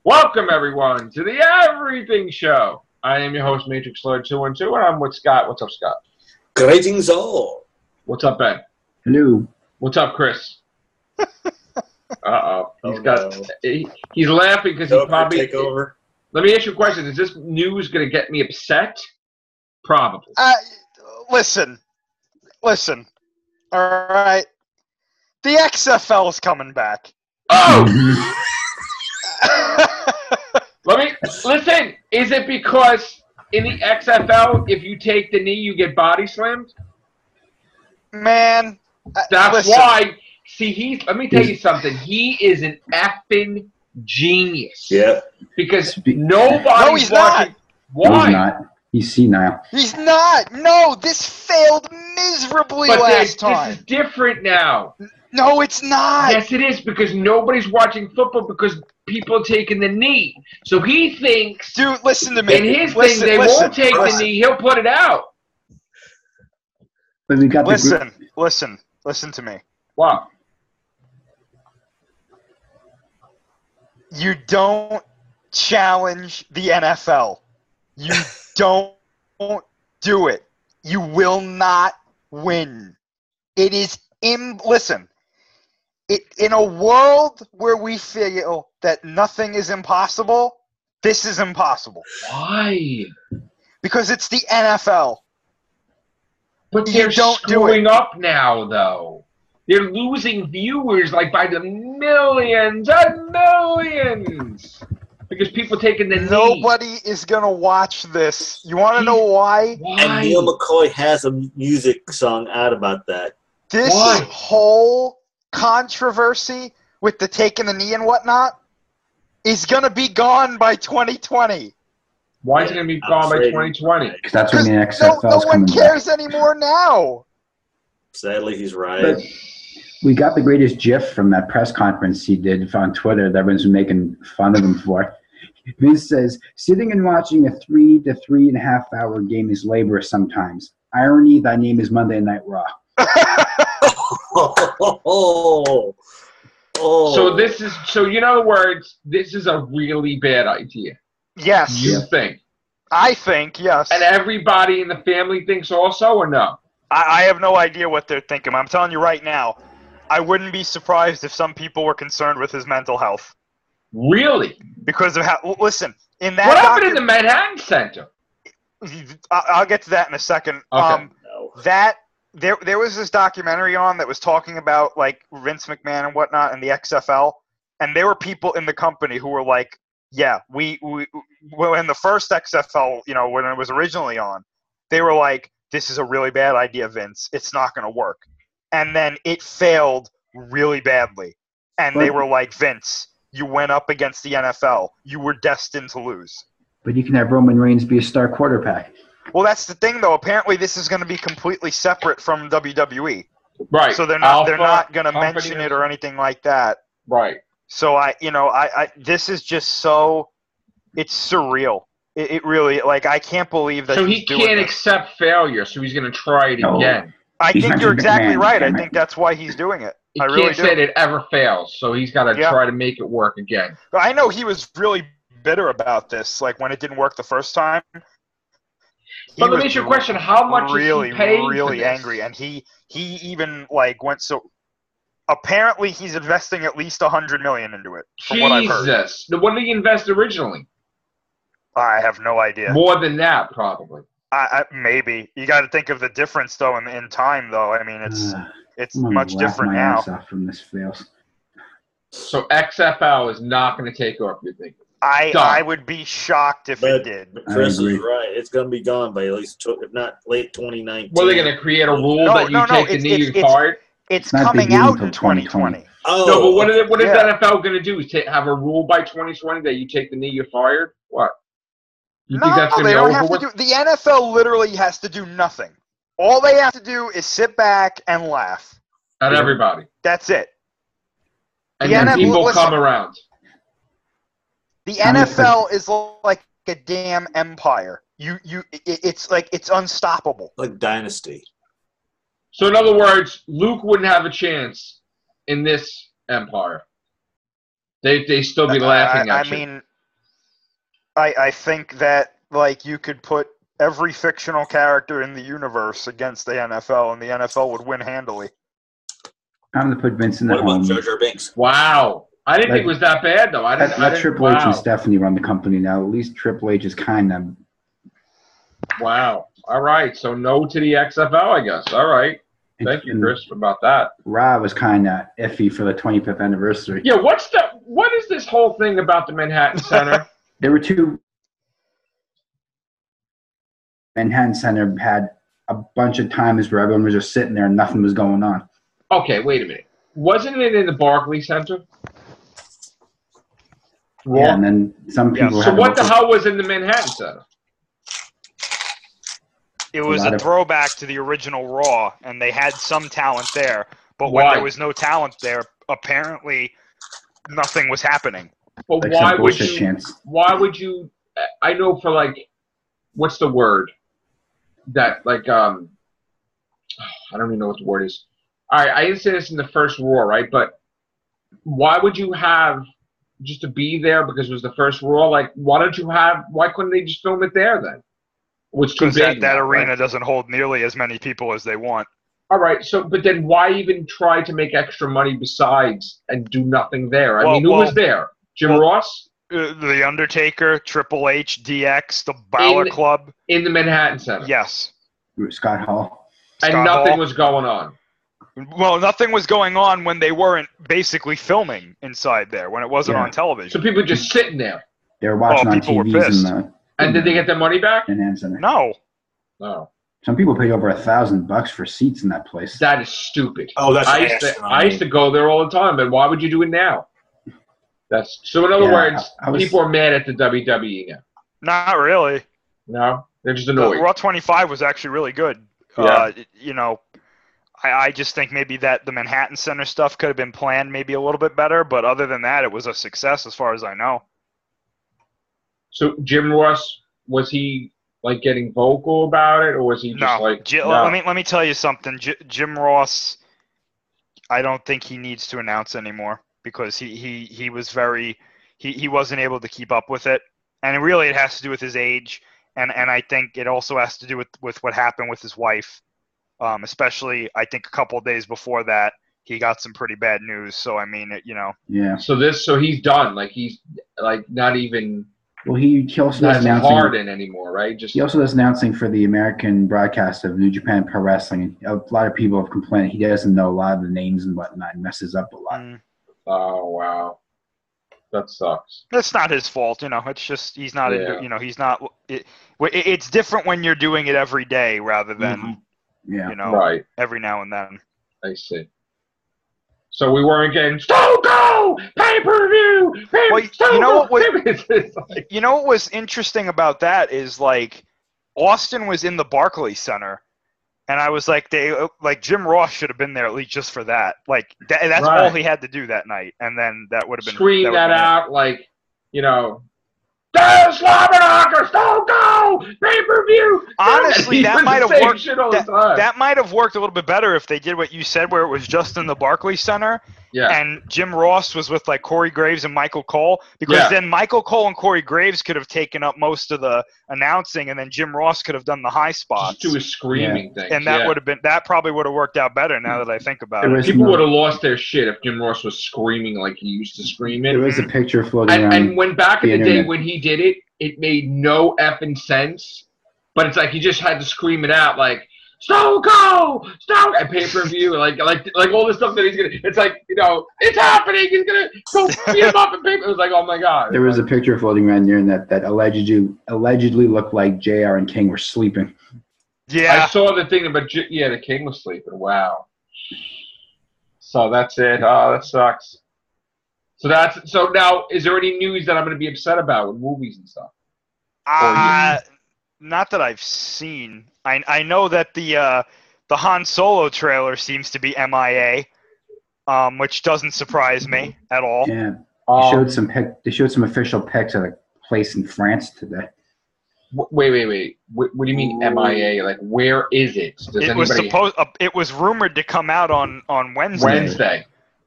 Welcome, everyone, to the Everything Show. I am your host, Matrix Lord 212, and I'm with Scott. What's up, Scott? Greetings all. What's up, Ben? Hello. What's up, Chris? Uh-oh. He's laughing because he probably... Take over. Let me ask you a question. Is this news going to get me upset? Probably. Listen. All right. The XFL is coming back. Oh! Listen. Is it because in the XFL, if you take the knee, you get body slammed? Man, that's why. See, let me tell you something. He is an effing genius. Yeah. Because nobody's watching. Why? No, he's not. He's senile. He's not. No, this failed miserably last time. This is different now. No, it's not. Yes, it is, because nobody's watching football because people are taking the knee. So he thinks... Dude, listen to me. In his thing, they won't take the knee. He'll put it out. But we got listen to me. What? You don't challenge the NFL. You don't do it. You will not win. It is listen. In a world where we feel that nothing is impossible, this is impossible. Why? Because it's the NFL. But they're screwing up now, though. They're losing viewers like by the millions and millions. Because people taking the knee. Nobody is going to watch this. You want to know why? And Neil McCoy has a music song out about that. This whole controversy with the taking the knee and whatnot is going to be gone by 2020. Why is it going to be gone by 2020? Because that's when the XFL no one cares anymore now. Sadly, he's right. But we got the greatest GIF from that press conference he did on Twitter that everyone's making fun of him for. Vince says, "Sitting and watching a 3 to 3.5 hour game is labor sometimes. Irony, thy name is Monday Night Raw." So in other words, this is a really bad idea. Yes. You think? I think, yes. And everybody in the family thinks also, or no? I have no idea what they're thinking. I'm telling you right now, I wouldn't be surprised if some people were concerned with his mental health. Really? Because of how, listen, in that... What happened in the Manhattan Center? I'll get to that in a second. Okay. There was this documentary on that was talking about, like, Vince McMahon and whatnot and the XFL, and there were people in the company who were like, yeah, when the first XFL, when it was originally on, they were like, this is a really bad idea, Vince. It's not going to work. And then it failed really badly. And they were like, Vince, you went up against the NFL. You were destined to lose. But you can have Roman Reigns be a star quarterback. Well, that's the thing, though. Apparently, this is going to be completely separate from WWE. Right. So they're not going to mention it or anything like that. Right. So this is just it's surreal. It really, like, I can't believe that. So he can't accept failure. So he's going to try it again. I think you're exactly right. I think that's why he's doing it. He can't say that it ever fails. So he's got to try to make it work again. But I know he was really bitter about this. Like when it didn't work the first time. But let me ask you a question: how much is he paying really for this? Angry, and he even like went so. Apparently, he's investing at least $100 million into it. From what I've heard. Jesus! What did he invest originally? I have no idea. More than that, probably. Maybe you got to think of the difference though in time though. I mean, it's much different now. From this fails. So XFL is not going to take off. You think? I would be shocked if it did. But Chris is right. It's going to be gone by at least, if not late 2019. Well, they're going to create a rule that you take the knee card. It's coming out in 2020. Oh, no, but what is NFL going to do? Is have a rule by 2020 that you take the knee, you're fired? What? You think that's going to be over with? The NFL literally has to do nothing. All they have to do is sit back and laugh. At everybody. That's it. And then people come around. The NFL is like a damn empire. It's like it's unstoppable. Like Dynasty. So in other words, Luke wouldn't have a chance in this empire. They still be laughing at you. I mean, I think that like you could put every fictional character in the universe against the NFL, and the NFL would win handily. I'm going to put Vince in the What home. about Jar Jar Binks? Wow. I didn't think it was that bad, though. I didn't. Triple H and Stephanie run the company now. At least Triple H is kind of. Wow. All right. So no to the XFL, I guess. All right. Thank you, Chris, about that. Rob was kind of iffy for the 25th anniversary. Yeah. What is this whole thing about the Manhattan Center? There were two. Manhattan Center had a bunch of times where everyone was just sitting there and nothing was going on. Okay, wait a minute. Wasn't it in the Barclays Center? Yeah, and then some people. So what the hell was in the Manhattan Center? It was a throwback to the original Raw, and they had some talent there. But when there was no talent there, apparently nothing was happening. But like why would you? Chance. Why would you? I know for like, what's the word? That like I don't even know what the word is. All right, I didn't say this in the first Raw, right? But why would you have just to be there because it was the first Raw? Like, why couldn't they just film it there then? Because that arena doesn't hold nearly as many people as they want. All right, but then why even try to make extra money besides and do nothing there? I mean, who was there? Jim Ross? The Undertaker, Triple H, DX, the Balor Club. In the Manhattan Center? Yes. Scott Hall. And nothing was going on? Well, nothing was going on when they weren't basically filming inside there, when it wasn't on television. So people were just sitting there? They were watching on TVs. And did they get their money back? No. No. Some people paid over $1,000 for seats in that place. That is stupid. Oh, that's I used to go there all the time, but why would you do it now? So in other words, people are mad at the WWE now. Not really. No? They're just annoyed. Raw 25 was actually really good. Yeah. I just think maybe that the Manhattan Center stuff could have been planned maybe a little bit better, but other than that, it was a success as far as I know. So Jim Ross, was he like getting vocal about it, or was he just Let me tell you something. Jim Ross, I don't think he needs to announce anymore because he was he wasn't able to keep up with it, and really it has to do with his age, and I think it also has to do with what happened with his wife. Especially, I think a couple of days before that, he got some pretty bad news. So, I mean, Yeah. So he's done. Like, he's, like, not even... Well, he also does announcing... Harden anymore, right? He also does announcing for the American broadcast of New Japan Pro Wrestling. A lot of people have complained he doesn't know a lot of the names and whatnot and messes up a lot. Oh, wow. That sucks. That's not his fault, It's just he's not, he's not... It's different when you're doing it every day rather than... right. Every now and then. I see. So we weren't getting Stone Cold pay-per-view. You know what was interesting about that is like Austin was in the Barclays Center, and I was like, Jim Ross should have been there at least just for that. Like that's all he had to do that night, and then that would have been scream that out like Dan Slobberknocker, Stone Cold, pay-per-view. Honestly, that might have worked. That might have worked a little bit better if they did what you said, where it was just in the Barclays Center. Yeah. And Jim Ross was with like Corey Graves and Michael Cole, because then Michael Cole and Corey Graves could have taken up most of the announcing, and then Jim Ross could have done the high spots. Just do a screaming thing. And that probably would have worked out better now that I think about it. People would have lost their shit if Jim Ross was screaming like he used to scream it. There was a picture floating around. And when back in the day when he did it, it made no effing sense. But it's like he just had to scream it out like, Stone Cold! Stone at pay-per-view, like all this stuff that he's gonna. It's like it's happening. He's gonna go beat him up in paper. It was like, oh my god. There was a picture floating around there that allegedly looked like JR and King were sleeping. Yeah, I saw the thing about the King was sleeping. Wow. So that's it. Oh, that sucks. So now, is there any news that I'm gonna be upset about with movies and stuff? Not that I've seen. I know that the Han Solo trailer seems to be MIA, which doesn't surprise me at all. Yeah, they showed some official pics of a place in France today. Wait. What do you mean MIA? Like, where is it? It was rumored to come out on Wednesday. Wednesday.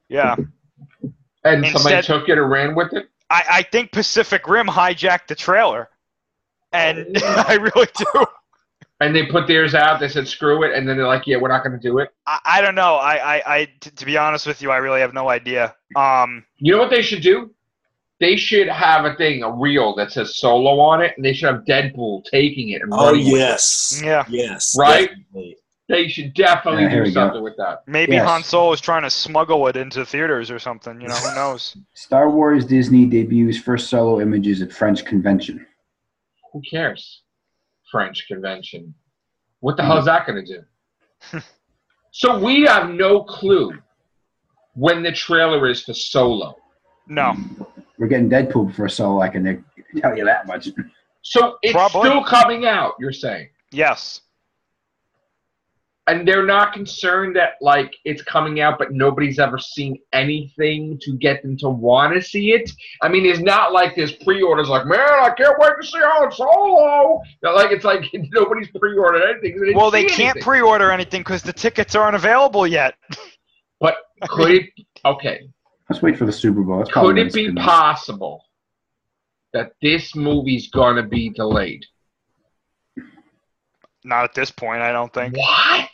Yeah. And somebody took it or ran with it? I think Pacific Rim hijacked the trailer, and I really do. And they put theirs out. They said screw it, and then they're like, "Yeah, we're not going to do it." I don't know. To be honest with you, I really have no idea. You know what they should do? They should have a reel that says Solo on it, and they should have Deadpool taking it and running with yes, it. Yeah, yes, right. Definitely. They should definitely do something with that. Maybe Han Solo is trying to smuggle it into theaters or something. You know, who knows? Star Wars Disney debuts first Solo images at French convention. Who cares? French convention. What the hell is that going to do? So we have no clue when the trailer is for Solo. No. We're getting Deadpool before Solo, I can tell you that much. So it's still coming out, you're saying? Yes. And they're not concerned that, like, it's coming out, but nobody's ever seen anything to get them to want to see it? I mean, it's not like there's pre-orders like, man, I can't wait to see Han Solo. Like, it's like nobody's pre-ordered anything. Well, they can't pre-order anything because the tickets aren't available yet. But could it – okay. Let's wait for the Super Bowl. Could it be possible that this movie's going to be delayed? Not at this point, I don't think. What?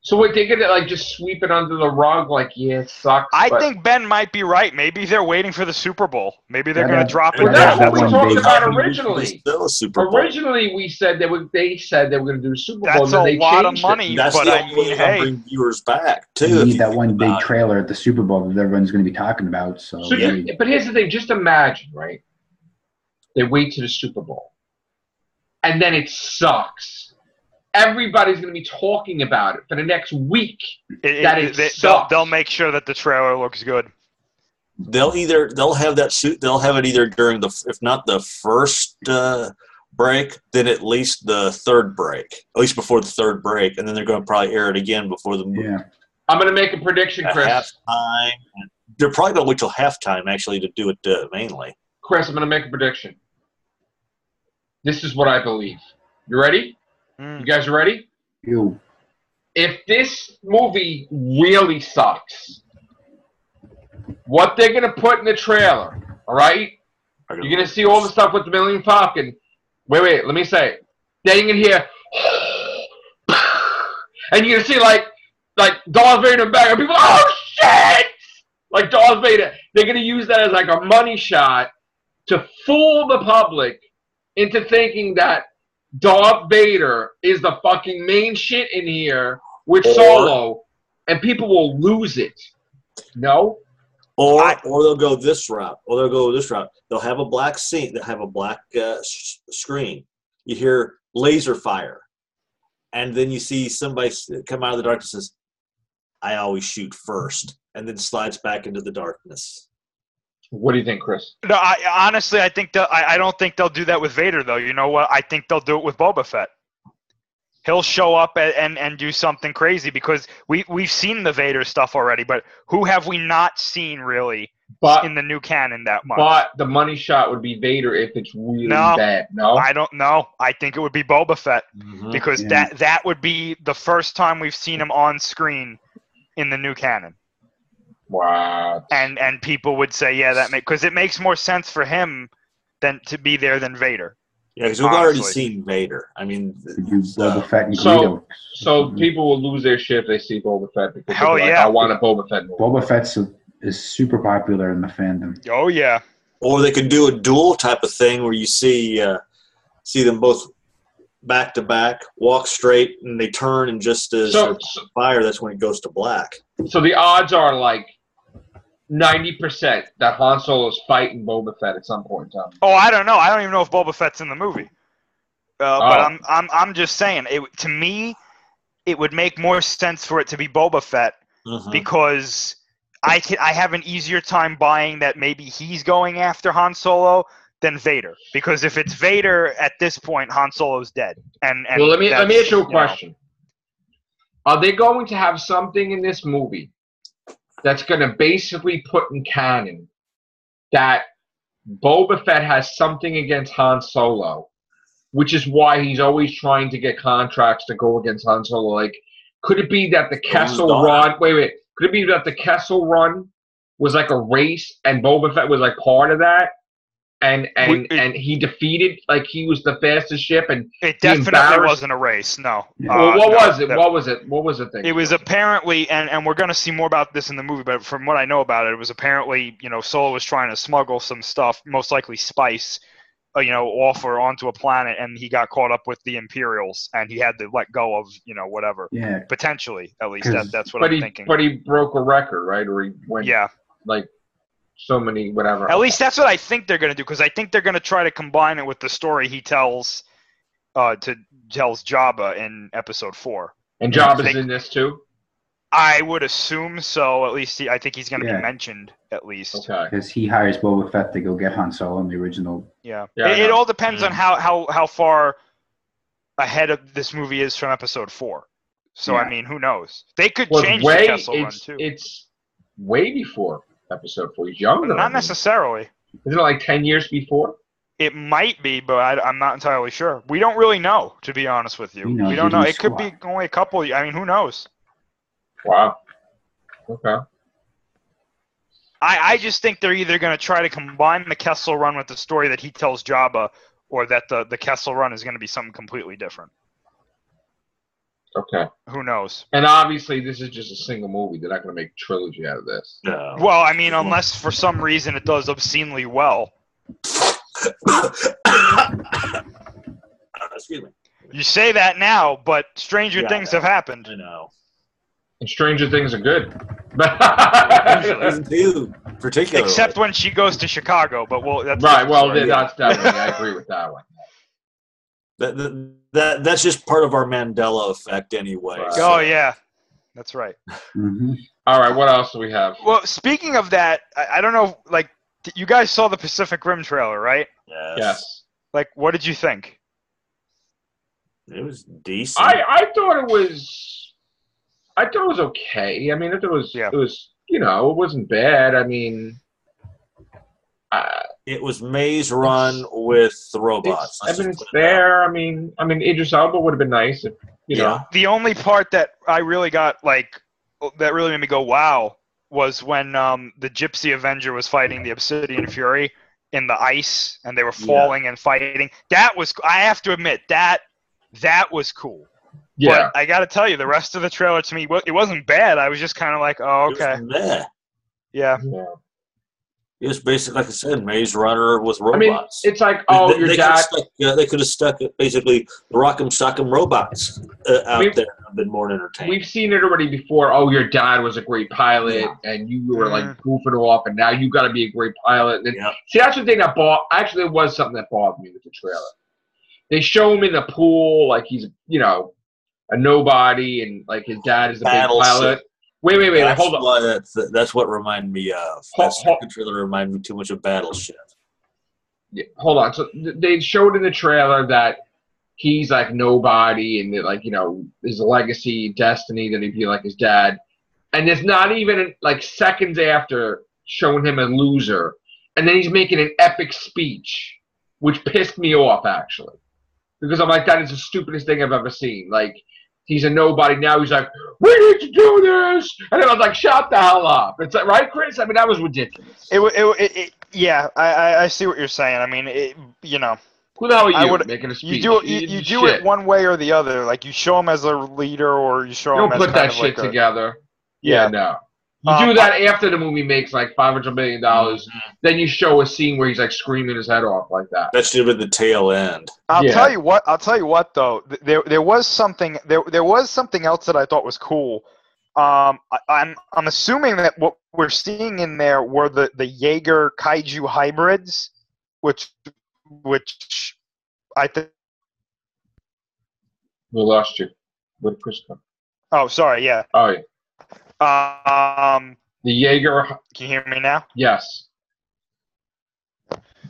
So what, they're going to, like, just sweep it under the rug like, yeah, it sucks? I think Ben might be right. Maybe they're waiting for the Super Bowl. Maybe they're going to drop it. Well, that's what we talked about originally. Originally, we said they said they were going to do a Super Bowl. That's a lot of money, that's but I mean, hey. Bring viewers back, too. You need that one big trailer at the Super Bowl that everyone's going to be talking about. So but here's the thing. Just imagine, right? They wait to the Super Bowl. And then it sucks. Everybody's going to be talking about it for the next week. They'll make sure that the trailer looks good. They'll have it either during if not the first break, then at least the third break, at least before the third break, and then they're going to probably air it again before the movie. Yeah. I'm going to make a prediction, Chris. Halftime. They're probably going to wait till halftime actually to do it mainly. Chris, I'm going to make a prediction. This is what I believe. You ready? You guys ready? You. If this movie really sucks, what they're going to put in the trailer, all right? You're going to see all the stuff with the Millennium Falcon. Wait, let me say it. Then you're going to hear, and you're going to see like Darth Vader in the back, and people, oh shit! Like Darth Vader. They're going to use that as like a money shot to fool the public into thinking that Darth Vader is the fucking main shit in here with Solo, and people will lose it. No? Or they'll go this route. They'll have a black scene. They'll have a black screen. You hear laser fire. And then you see somebody come out of the darkness and says, I always shoot first. And then slides back into the darkness. What do you think, Chris? No, honestly, I think I don't think they'll do that with Vader, though. You know what? I think they'll do it with Boba Fett. He'll show up and do something crazy because we've seen the Vader stuff already, but who have we not seen really in the new canon that much? But the money shot would be Vader if it's really bad. No? I don't know. I think it would be Boba Fett because that would be the first time we've seen him on screen in the new canon. Wow. And people would say, yeah, because it makes more sense for him than to be there than Vader. Yeah, because we've already seen Vader. I mean, Boba Fett and so people will lose their shit if they see Boba Fett because I want a Boba Fett movie. Boba Fett is super popular in the fandom. Oh yeah. Or they could do a duel type of thing where you see them both back to back, walk straight, and they turn, and just as fire, that's when it goes to black. So the odds are like 90% that Han Solo is fighting Boba Fett at some point in time. Oh, I don't know. I don't even know if Boba Fett's in the movie. But I'm just saying, to me, it would make more sense for it to be Boba Fett because I have an easier time buying that maybe he's going after Han Solo than Vader. Because if it's Vader at this point, Han Solo's dead. And well, let me ask you a question. Are they going to have something in this movie that's going to basically put in canon that Boba Fett has something against Han Solo, which is why he's always trying to get contracts to go against Han Solo? Like, could it be that the Kessel Run? Could it be that the Kessel Run was like a race, and Boba Fett was like part of that, and he defeated, like, he was the fastest ship, and it definitely wasn't a race. No. Yeah. Well, what no, was it? What was it? What was the thing? It was apparently, and we're going to see more about this in the movie, but from what I know about it, it was apparently, Solo was trying to smuggle some stuff, most likely spice, off or onto a planet, and he got caught up with the Imperials, and he had to let go of, whatever. Yeah. Potentially, at least. That's what I'm thinking. But he broke a record, right? Or he went, yeah. like, so many, whatever. At least that's what I think they're going to do, because I think they're going to try to combine it with the story he tells Jabba in Episode 4. And Jabba's in this too? I would assume so. At least I think he's going to be mentioned, at least. Okay. Because he hires Boba Fett to go get Han Solo in the original. Yeah. It all depends on how far ahead of this movie is from Episode 4. So, I mean, who knows? They could change the Kessel Run, too. It's way before Episode 4. He's younger. Not necessarily. Isn't it like 10 years before? It might be, but I'm not entirely sure. We don't really know, to be honest with you. We don't know. It could be only a couple. I mean, who knows? Wow. Okay. I just think they're either going to try to combine the Kessel Run with the story that he tells Jabba, or that the Kessel Run is going to be something completely different. Okay. Who knows? And obviously, this is just a single movie. They're not going to make a trilogy out of this. No. Well, I mean, unless for some reason it does obscenely well. Excuse me. You say that now, but stranger things have happened. I know. And stranger things are good. Particularly. Except when she goes to Chicago, but that's right. Well, that's definitely. I agree with that one. That's just part of our Mandela effect, anyway. Right. So. Oh yeah, that's right. Mm-hmm. All right. What else do we have? Well, speaking of that, I don't know. Like, you guys saw the Pacific Rim trailer, right? Yes. Like, what did you think? It was decent. I thought it was okay. I mean, it was it wasn't bad. I mean, it was Maze Run with the robots. It's there. I mean, Idris Elba would have been nice if you know. The only part that I really got that really made me go wow was when the Gypsy Avenger was fighting the Obsidian Fury in the ice, and they were falling and fighting. That was, I have to admit, that was cool. Yeah. But I got to tell you, the rest of the trailer to me, it wasn't bad. I was just kind of like, oh, okay. Yeah. It was basically, like I said, Maze Runner with robots. I mean, it's like, they could have stuck basically the Rock'em Sock'em robots out there. I've been more entertained. We've seen it already before. Oh, your dad was a great pilot, and you were like goofing off, and now you got to be a great pilot. And see, that's the thing that actually, it was something that bothered me with the trailer. They show him in the pool like he's, a nobody, and like his dad is a big pilot. Wait, hold on. That's what reminded me of. That second trailer reminded me too much of Battleship. Yeah, hold on. So they showed in the trailer that he's like nobody, and that, like, his legacy, destiny, that he'd be like his dad. And there's not even like seconds after showing him a loser, and then he's making an epic speech, which pissed me off actually, because I'm like, that is the stupidest thing I've ever seen. Like, he's a nobody. Now he's like, we need to do this. And then I was like, shut the hell up. It's like, right, Chris? I mean, that was ridiculous. Yeah, I see what you're saying. I mean, Who the hell are you making a speech? You do it one way or the other. Like, you show him as a leader, or you show him as put that shit together. Yeah, no. You do that after the movie makes like $500 million. Then you show a scene where he's like screaming his head off like that. That should have been the tail end. I'll tell you what though. There was something else that I thought was cool. I'm assuming that what we're seeing in there were the Jaeger kaiju hybrids, which I think. We lost you. Where did Chris come? Oh, sorry. Yeah. Oh yeah. The Jaeger. Can you hear me now? Yes.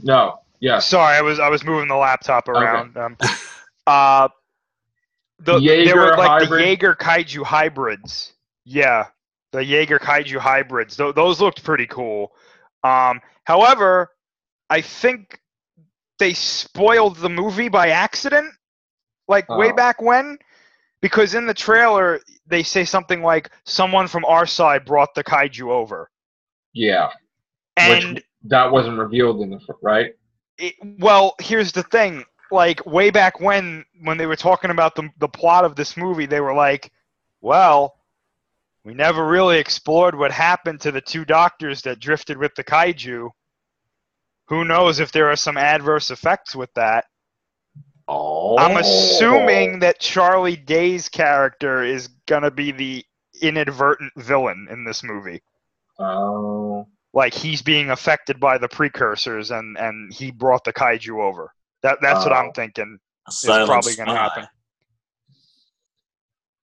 No. Yes. Sorry, I was moving the laptop around. Okay. There were like the Jaeger kaiju hybrids. Yeah, the Jaeger kaiju hybrids. Those looked pretty cool. However, I think they spoiled the movie by accident, like way back when. Because in the trailer, they say something like, someone from our side brought the kaiju over. Yeah. And which that wasn't revealed in the right. Well, here's the thing. Like, way back when they were talking about the plot of this movie, they were like, well, we never really explored what happened to the two doctors that drifted with the kaiju. Who knows if there are some adverse effects with that? Oh. I'm assuming that Charlie Day's character is going to be the inadvertent villain in this movie. Oh. Like, he's being affected by the precursors, and he brought the kaiju over. That's what I'm thinking is probably going to happen.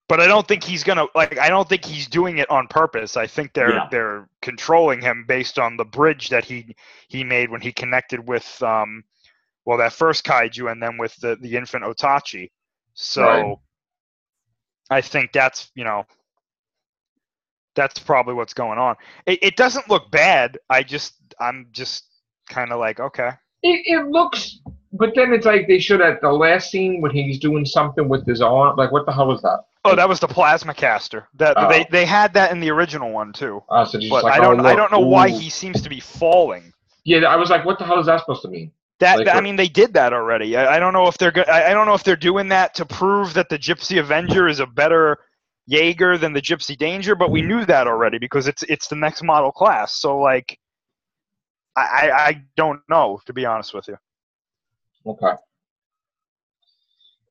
But I don't think he's gonna I don't think he's doing it on purpose. I think they're controlling him based on the bridge that he made when he connected with that first kaiju and then with the infant Otachi. So right. I think that's probably what's going on. It doesn't look bad. I'm just kind of like, okay. It looks, but then it's like they should at the last scene when he's doing something with his arm. Like, what the hell was that? Oh, that was the plasma caster. They had that in the original one too. So but I don't know why he seems to be falling. Yeah, I was like, what the hell is that supposed to mean? I mean, they did that already. I don't know if I don't know if they're doing that to prove that the Gypsy Avenger is a better Jaeger than the Gypsy Danger, but we knew that already because it's the next model class. So like, I don't know, to be honest with you. Okay.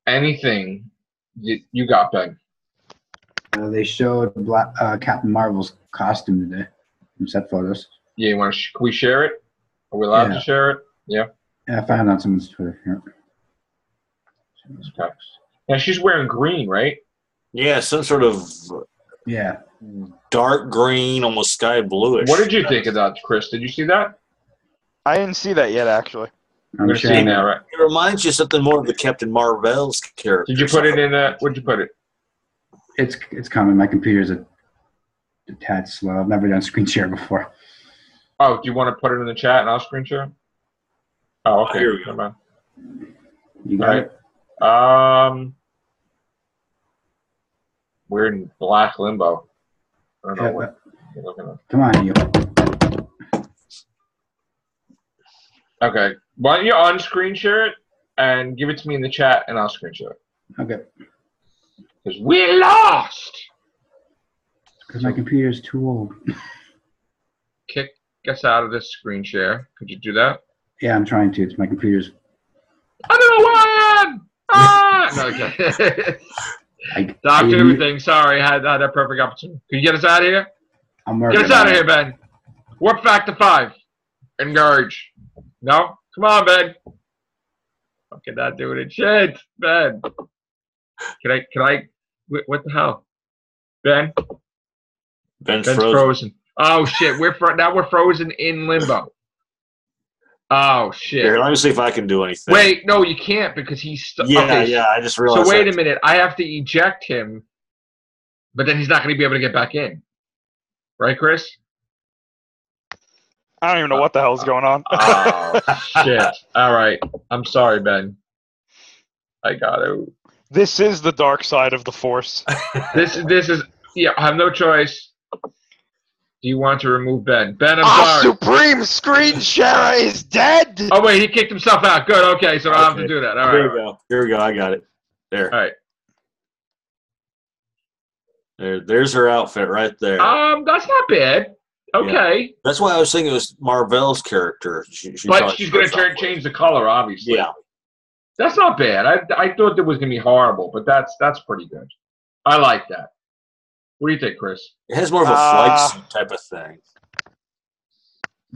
Anything you got, Ben? They showed Captain Marvel's costume today. Some set photos. Yeah, can we share it? Are we allowed to share it? Yeah. Yeah, I found it on someone's Twitter. Yeah. Okay. Now she's wearing green, right? Yeah, some sort of dark green, almost sky bluish. What did you think of that, Chris? Did you see that? I didn't see that yet, actually. I'm going to see it now, right? It reminds you something more of the Captain Marvel's character. Did you put it in where'd you put it? It's coming. My computer's a tad slow. I've never done screen share before. Oh, do you want to put it in the chat and I'll screen share? Oh, okay. Here we go. Come on. You got it? We're in black limbo. I don't know what you're looking at. Come on, you. Okay. Why don't you on-screen share it and give it to me in the chat and I'll screen share it. Okay. Because we lost! Because my computer's too old. Kick us out of this screen share. Could you do that? Yeah, I'm trying to. It's my computer's. I don't know where I am! Ah! No, okay. Doctor everything. Sorry, I had that perfect opportunity. Can you get us out of here? Get us out of here, Ben. Warp Factor 5. Engage. No? Come on, Ben. Fucking not doing it. Shit, Ben. Can I? What the hell? Ben? Ben's frozen. Oh, shit. Now we're frozen in limbo. Oh, shit. Here, let me see if I can do anything. Wait, no, you can't because he's stuck. Yeah, okay, I just realized. So wait a minute. I have to eject him, but then he's not going to be able to get back in. Right, Chris? I don't even know what the hell's going on. Oh, shit. All right. I'm sorry, Ben. I got to. This is the dark side of the Force. This is. Yeah, I have no choice. Do you want to remove Ben? Ben, I'm sorry. Supreme Screen Sharer is dead! Oh, wait, he kicked himself out. Good, okay, so I don't have to do that. All right. Here we go. Here we go. I got it. There. All right. There's her outfit right there. That's not bad. Okay. Yeah. That's why I was thinking it was Marvel's character. But she's going to change the color, obviously. Yeah. That's not bad. I thought it was going to be horrible, but that's pretty good. I like that. What do you think, Chris? It has more of a flight suit type of thing.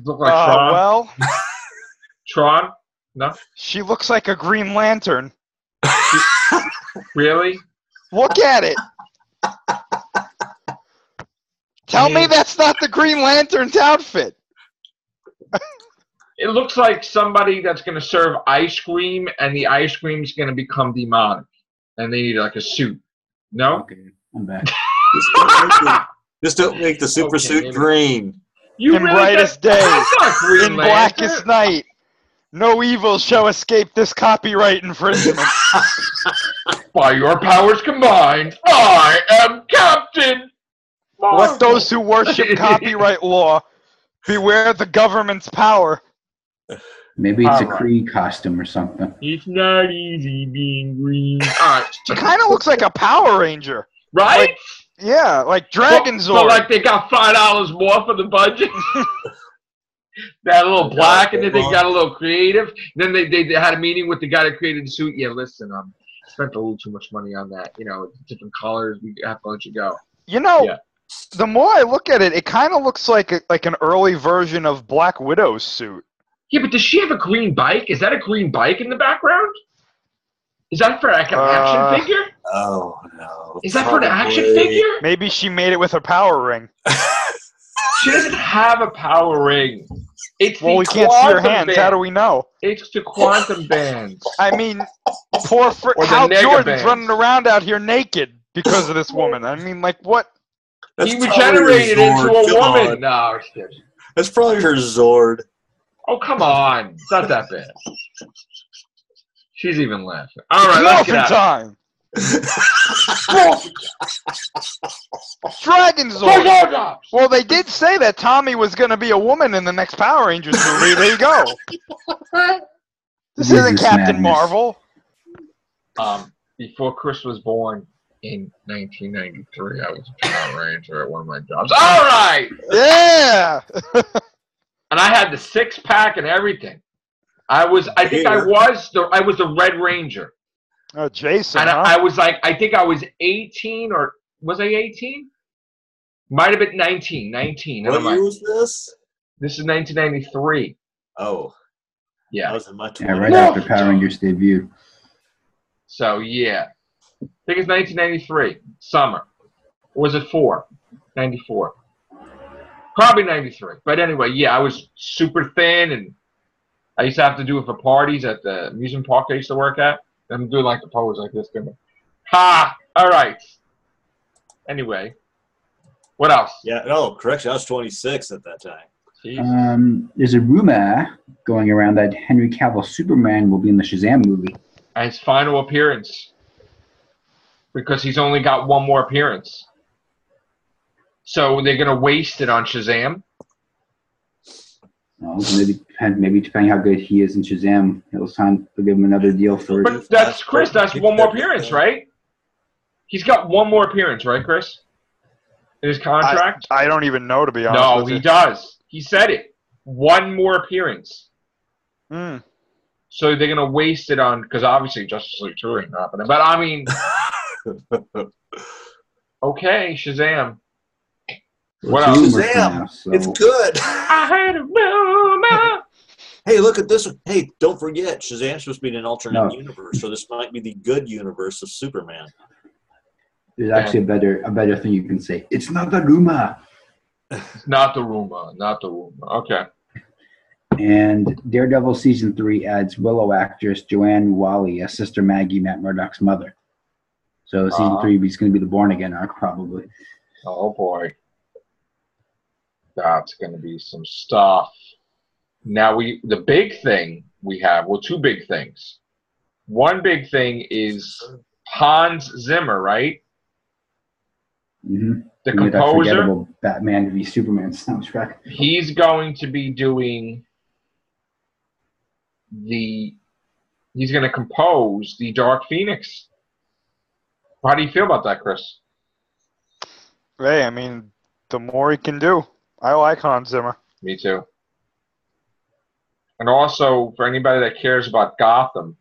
Look like Tron? Well, Tron? No? She looks like a Green Lantern. Really? Look at it. Tell me that's not the Green Lantern's outfit. It looks like somebody that's going to serve ice cream, and the ice cream's going to become demonic, and they need like a suit. No? Okay, I'm back. Just don't make the super suit green. You in brightest day, in Lantern. blackest night, no evil shall escape this copyright infringement. By your powers combined, I am Captain Marvel. Let those who worship copyright law Beware the government's power. Maybe it's a Kree costume or something. It's not easy being green. All right. She kind of looks like a Power Ranger. Right? Like Dragon Zord. So like they got $5 more for the budget. That a little black, and then they got a little creative. Then they had a meeting with the guy that created the suit. Yeah, listen, spent a little too much money on that. You know, different colors. We have to let you go. You know, the more I look at it, it kind of looks like an early version of Black Widow's suit. Yeah, but does she have a green bike? Is that a green bike in the background? Is that for like an action figure? Oh, no. Is that for an action figure? Maybe she made it with her power ring. She doesn't have a power ring. Well, we can't see her hands. Band. How do we know? It's the quantum bands. I mean, poor Hal Jordan's running around out here naked because of this woman. I mean, like, what? He regenerated into a woman. No, it's kidding. That's probably her Zord. Oh, come on. It's not that bad. She's even laughing. All right, let's get out. Time. Dragon Zord. Well, they did say that Tommy was going to be a woman in the next Power Rangers movie. There you go. This isn't Captain Marvel. Before Chris was born in 1993, I was a Power Ranger at one of my jobs. All right. Yeah. And I had the 6-pack and everything. I was the Red Ranger. Oh, Jason. And I was like, I think I was 18, or was I 18? Might have been 19. What year was this? This is 1993. Oh. Yeah. I was in my 20s. Yeah, right after Power Rangers debuted. So, yeah. I think it's 1993. Summer. Or was it 94. Probably 93. But anyway, yeah, I was super thin, and I used to have to do it for parties at the amusement park I used to work at. I'm doing like the pose like this. Ha! All right. Anyway. What else? Yeah, no, correction. I was 26 at that time. There's a rumor going around that Henry Cavill Superman will be in the Shazam movie. And his final appearance. Because he's only got one more appearance. So they're going to waste it on Shazam? No, maybe depending how good he is in Shazam, they'll give him another deal for it. But that's, Chris, that's one more appearance, right? He's got one more appearance, right, Chris? In his contract? I don't even know, to be honest with you. No, he does. He said it. One more appearance. Hmm. So they're going to waste it on, because obviously Justice League 2 ain't happening. But I mean, okay, Shazam. What else? Shazam! It's good. I heard a rumor. Hey, look at this. Hey, don't forget, Shazam's supposed to be in an alternate universe, so this might be the good universe of Superman. There's actually a better thing you can say. It's not the rumor. It's not the rumor. Not the rumor. Okay. And Daredevil Season 3 adds Willow actress Joanne Whalley as Sister Maggie, Matt Murdock's mother. So Season 3 is going to be the born-again arc, probably. Oh, boy. That's going to be some stuff. Now, the big thing we have, well, two big things. One big thing is Hans Zimmer, right? Mm-hmm. The composer. Batman v Superman soundtrack. He's going to be doing he's going to compose the Dark Phoenix. How do you feel about that, Chris? Hey, I mean, the more he can do. I like Hans Zimmer. Me too. And also, for anybody that cares about Gotham,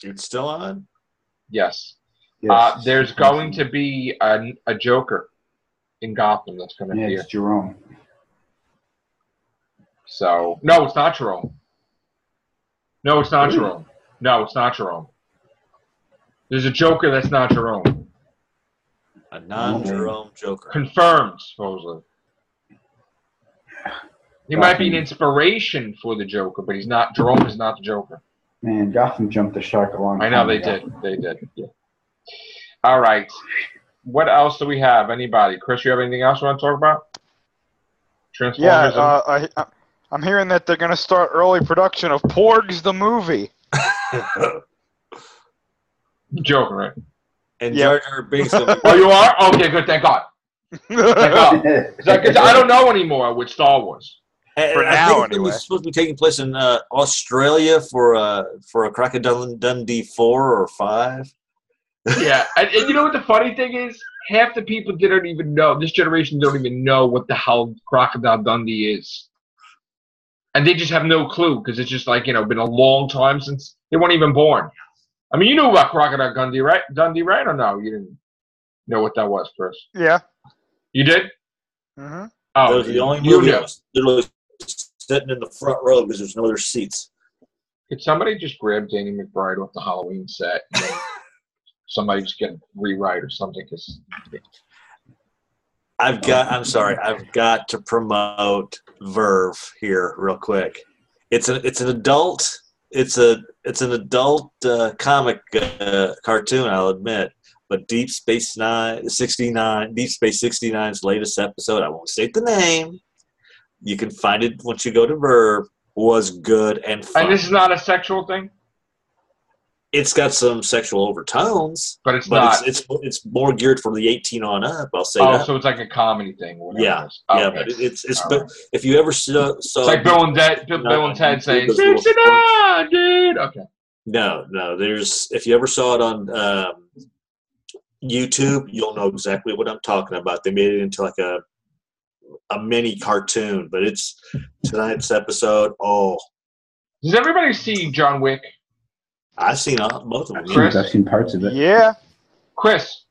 it's still on? Yes. Yes. There's going to be a Joker in Gotham that's going to appear. It's Jerome. So, no, it's not Jerome. No, it's not Jerome. No, it's not Jerome. There's a Joker that's not Jerome. A non-Jerome Joker. Confirmed, supposedly. He might be an inspiration for the Joker, but he's not. Jerome is not the Joker. Man, Gotham jumped the shark a long time I know they ago. did. They did. Yeah. All right. What else do we have? Anybody? Chris, you have anything else you want to talk about? Transformers. Yeah, I'm hearing that they're going to start early production of Porgs the movie. Joking, right? And Jar Jar Binks. Oh, you are? Okay, good. Thank God. Because I don't know anymore with Star Wars. For I now, think it's anyway. supposed to be taking place in Australia for a Crocodile Dundee 4 or 5. Yeah, and you know what the funny thing is? Half the people didn't even know. This generation don't even know what the hell Crocodile Dundee is, and they just have no clue because it's just like been a long time since they weren't even born. I mean, you knew about Crocodile Dundee, right? Or no? You didn't know what that was, Chris? Yeah. You did? Mm-hmm. Oh, That was the only you movie knew. I was literally sitting in the front row because there's no other seats. Could somebody just grab Danny McBride off the Halloween set? And then somebody just get a rewrite or something? Because I've got to promote Verve here real quick. It's an adult comic cartoon, I'll admit, but Deep Space 69's latest episode, I won't state the name. You can find it once you go to Verve. Was good and fun. And this is not a sexual thing? It's got some sexual overtones, but not. It's more geared for the 18 on up. I'll say that. Oh, so it's like a comedy thing. Yeah, okay. But it's but right. If you ever saw, it's like Bill and Ted saying 69, dude. Okay. No. There's if you ever saw it on YouTube, you'll know exactly what I'm talking about. They made it into like a mini cartoon, but it's tonight's episode. Oh, does everybody see John Wick? I've seen both of them. Chris? I've seen parts of it. Yeah. Chris,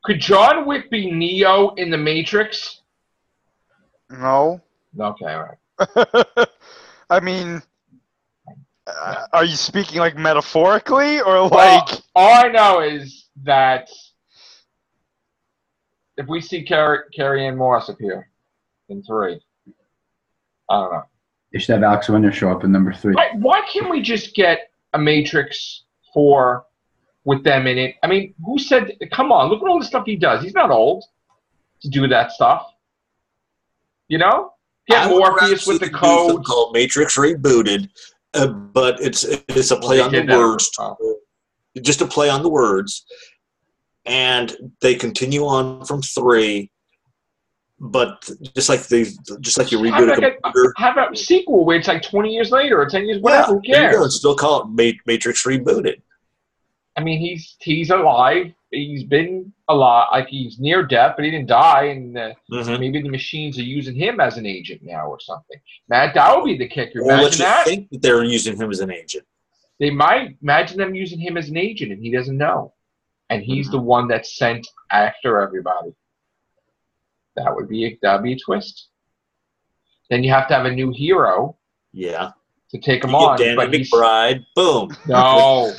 could John Wick be Neo in the Matrix? No. Okay, all right. I mean, are you speaking like metaphorically or like? All I know is that if we see Carrie Ann Moss appear in 3, I don't know. They should have Alex Winter show up in number 3. Why can't we just get a Matrix 4 with them in it? I mean, who said? Come on, look at all the stuff he does. He's not old to do that stuff. Get Morpheus with the code called Matrix Rebooted, but it's a play on the words, just a play on the words, and they continue on from 3. But just like you reboot a computer. Have a sequel where it's like 20 years later or 10 years, whatever. Who cares? It's still call it Matrix Rebooted. I mean, he's alive. He's been alive. Like he's near death, but he didn't die. And maybe the machines are using him as an agent now or something. That would be the kicker. Imagine that. Think that they're using him as an agent. They might imagine them using him as an agent, and he doesn't know. And he's the one that's sent after everybody. That would be a twist. Then you have to have a new hero. Yeah. To take him on. Danny McBride. Boom. No.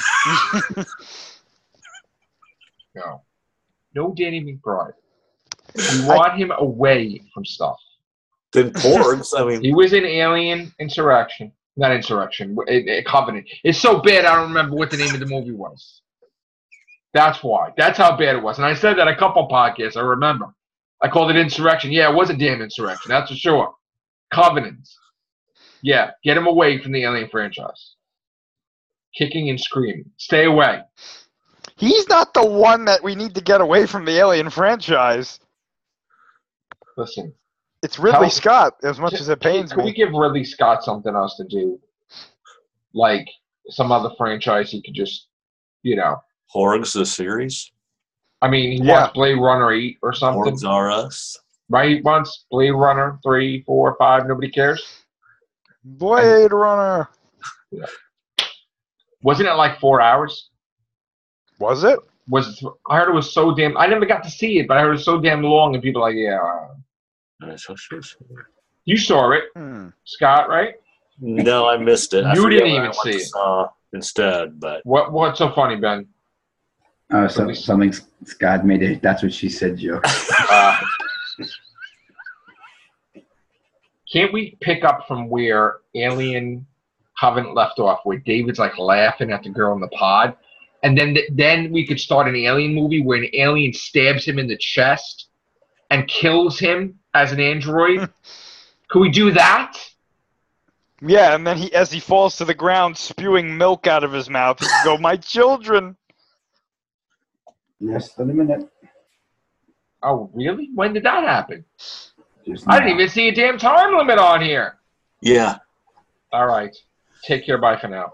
No Danny McBride. We want him away from stuff. Then Porgs, I mean. He was in Alien Insurrection. Not Insurrection. Covenant. It's so bad I don't remember what the name of the movie was. That's why. That's how bad it was. And I said that a couple podcasts, I remember. I called it Insurrection. Yeah, it was a damn Insurrection. That's for sure. Covenant. Yeah, get him away from the Alien franchise. Kicking and screaming. Stay away. He's not the one that we need to get away from the Alien franchise. Listen. It's Ridley Scott, as much as it pains me. Can we give Ridley Scott something else to do? Like some other franchise he could just, Horgs, the series? I mean, he wants Blade Runner 8 or something. Horgs Are Us. Right? He wants Blade Runner 3, 4, 5. Nobody cares? Blade Runner. Yeah. Wasn't it like 4 hours? Was it? I heard it was so damn... I never got to see it, but I heard it was so damn long, and people are like, yeah. You saw it, Scott, right? No, I missed it. You didn't even see it. Instead, but... What's so funny, Ben? Something Scott made it. That's what she said, joke. Can't we pick up from where Alien Covenant left off, where David's like laughing at the girl in the pod, and then we could start an Alien movie where an alien stabs him in the chest and kills him as an android? Could we do that? Yeah, and then as he falls to the ground, spewing milk out of his mouth, he can go, "My children." Less than a minute. Oh, really? When did that happen? Just I didn't now. even see a damn time limit on here. Yeah. All right. Take care. Bye for now.